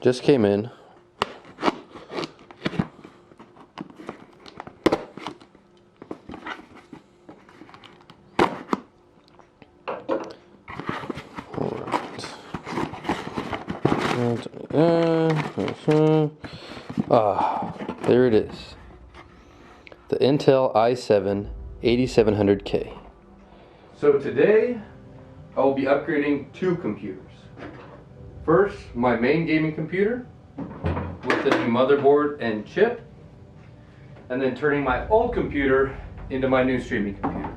just came in. There it is. The Intel i7-8700K. So today, I will be upgrading two computers. First, my main gaming computer with the new motherboard and chip, and then turning my old computer into my new streaming computer.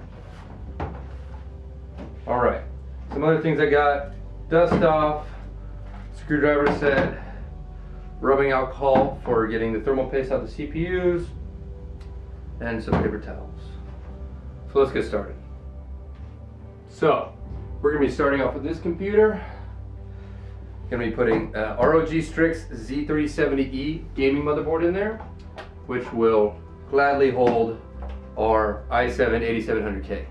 Alright, some other things I got: dust off, screwdriver set, rubbing alcohol for getting the thermal paste out of the CPUs, and some paper towels. So let's get started. So, we're going to be starting off with this computer. Going to be putting ROG Strix Z370E gaming motherboard in there, which will gladly hold our i7-8700K.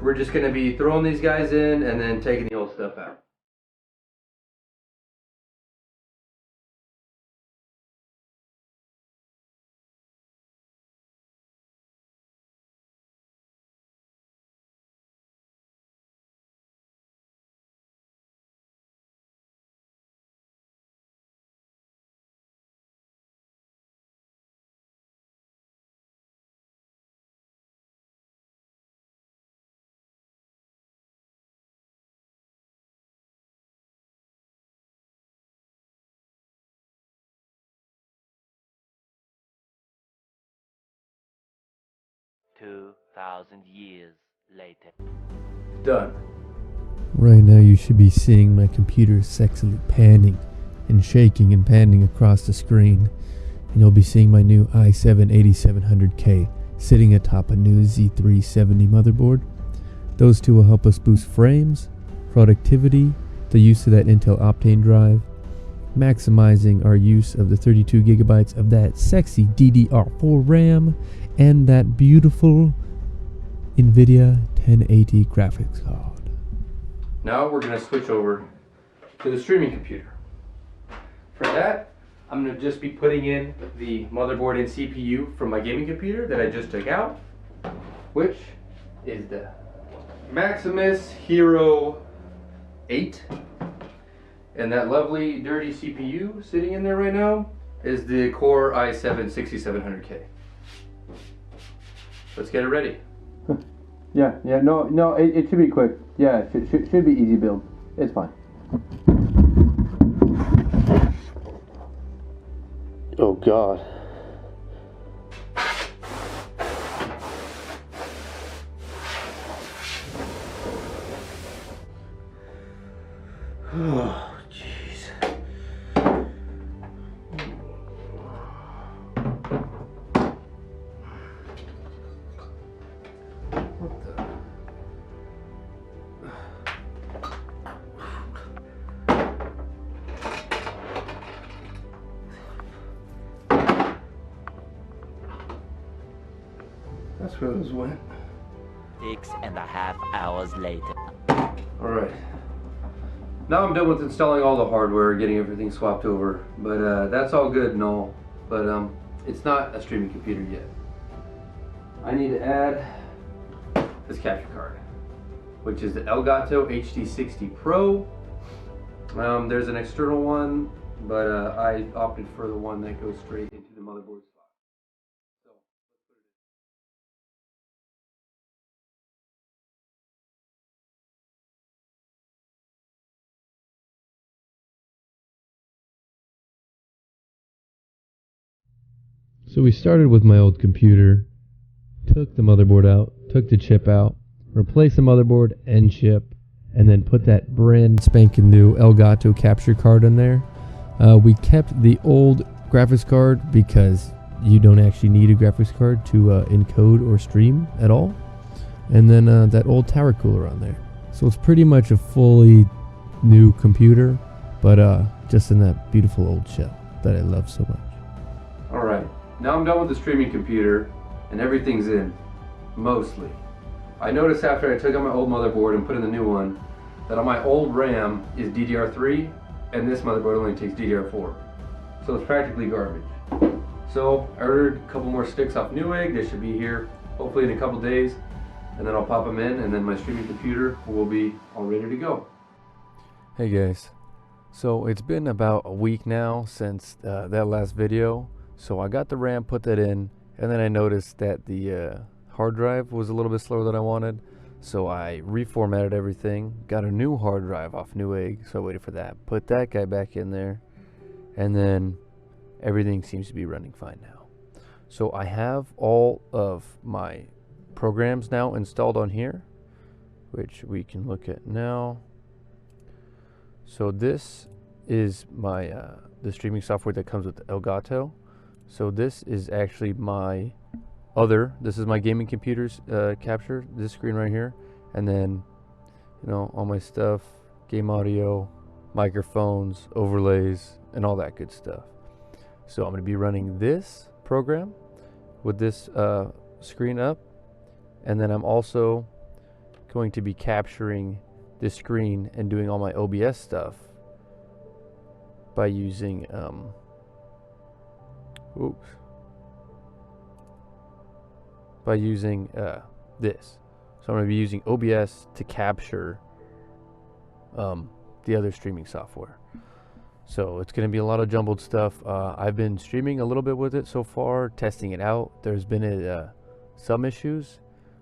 We're just going to be throwing these guys in and then taking the old stuff out. $2,000 years later. Done. Right now you should be seeing my computer sexily panning and shaking and panning across the screen. And you'll be seeing my new i7-8700K sitting atop a new Z370 motherboard. Those two will help us boost frames, productivity, the use of that Intel Optane drive, maximizing our use of the 32 gigabytes of that sexy DDR4 RAM, and that beautiful NVIDIA 1080 graphics card. Now we're going to switch over to the streaming computer. For that, I'm going to just be putting in the motherboard and CPU from my gaming computer that I just took out, which is the Maximus Hero 8. And that lovely dirty CPU sitting in there right now is the Core i7-6700K. Let's get it ready. No, it should be quick. Yeah, it should be easy build. It's fine. Oh God. Oh, jeez. What the? That's where those went. 6.5 hours later. Alright. Now I'm done with installing all the hardware, getting everything swapped over. But that's all good and all. But it's not a streaming computer yet. I need to add this capture card, which is the Elgato HD60 Pro. There's an external one, but I opted for the one that goes straight into the motherboard slot. So let's put it in. So we started with my old computer, took the motherboard out, took the chip out, replaced the motherboard and chip, and then put that brand spanking new Elgato capture card in there. We kept the old graphics card because you don't actually need a graphics card to encode or stream at all. And then that old tower cooler on there. So it's pretty much a fully new computer, but just in that beautiful old shell that I love so much. Alright, now I'm done with the streaming computer and everything's in, mostly. I noticed after I took out my old motherboard and put in the new one that on my old RAM is DDR3 and this motherboard only takes DDR4. So it's practically garbage. So I ordered a couple more sticks off Newegg. They should be here hopefully in a couple days, and then I'll pop them in, and then my streaming computer will be all ready to go. Hey guys, so it's been about a week now since that last video. So I got the RAM, put that in, and then I noticed that the hard drive was a little bit slower than I wanted. So I reformatted everything, got a new hard drive off Newegg, so I waited for that, put that guy back in there, and then everything seems to be running fine now. So I have all of my programs now installed on here, which we can look at now. So this is my the streaming software that comes with Elgato. So this is actually my this is my gaming computer's capture, this screen right here, and then, you know, all my stuff, game audio, microphones, overlays, and all that good stuff. So I'm going to be running this program with this screen up, and then I'm also going to be capturing this screen and doing all my OBS stuff by using this. So I'm going to be using OBS to capture the other streaming software. So it's going to be a lot of jumbled stuff. I've been streaming a little bit with it so far, testing it out. There's been some issues.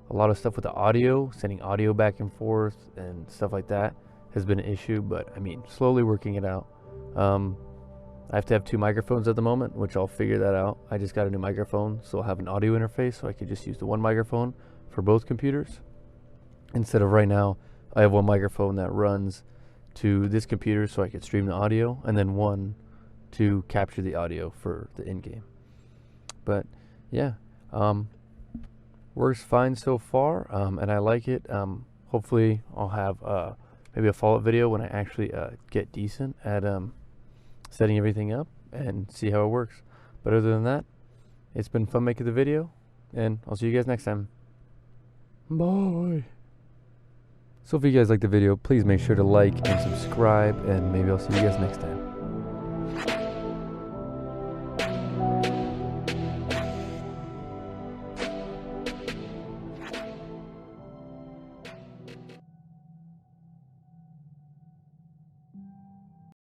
A lot of stuff with the audio, sending audio back and forth and stuff like that has been an issue, but I mean, slowly working it out. I have to have 2 microphones at the moment, which I'll figure that out. I just got a new microphone, so I'll have an audio interface, so I could just use the one microphone for both computers. Instead of right now, I have one microphone that runs to this computer so I could stream the audio, and then one to capture the audio for the in-game. But yeah, works fine so far, and I like it. Hopefully I'll have maybe a follow-up video when I actually get decent at setting everything up and see how it works. But other than that, it's been fun making the video, and I'll see you guys next time. Bye. So if you guys liked the video, please make sure to like and subscribe, and maybe I'll see you guys next time.